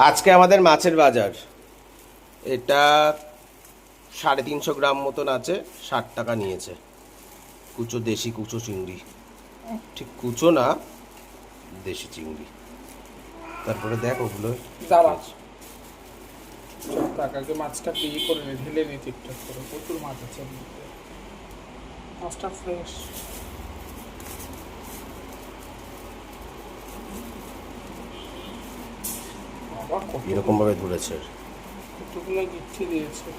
আজকে আমাদের মাছের বাজার, এটা 350 গ্রাম মতন আছে, 60 টাকা নিয়েছে। কুচো, দেশি কুচো চিংড়ি, ঠিক কুচো না, দেশি চিংড়ি। তারপরে দেখ ওগুলো দাঁড়া, কাকাকে মাছটা বিয়ে করে নি, ঢেলে নি ঠিকঠাক করে। প্রচুর মাছ আছে এর মধ্যে। মাছটা ফ্রেশ। বাবা এরকম ভাবে ধরেছে। কতগুলো গিচ্ছি দিয়েছে।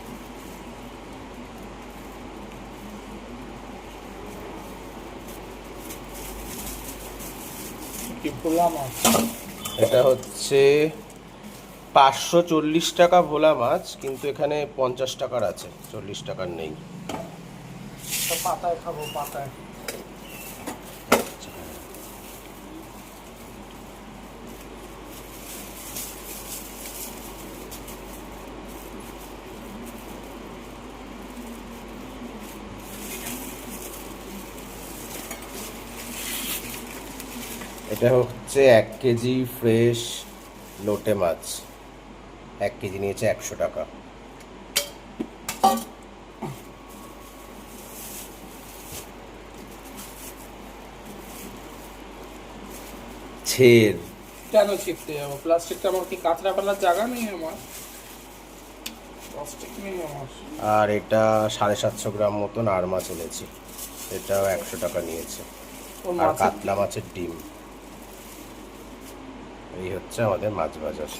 কি ভোলা মাছ। এটা হচ্ছে 540 টাকা ভোলা মাছ, কিন্তু এখানে 50 টাকার আছে, 40 টাকার নেই। পাতায় খাবো, পাতায়। এটা হচ্ছে 1 কেজি ফ্রেশ লোটে মাছ, 1 কেজি নিয়েছে 100 টাকা। ছের কেন শিখতে যাবো? প্লাস্টিকটা আমার কি কাঁচরা ফেলার জায়গা নেই আমার? প্লাস্টিক নেই আমার। আর এটা 750 গ্রাম মতন আর মাছ এনেছি, এটাও 100 টাকা নিয়েছে। ওর আর মাছের কাতলা মাছের ডিম। এই হচ্ছে আমাদের মাছ বাজার।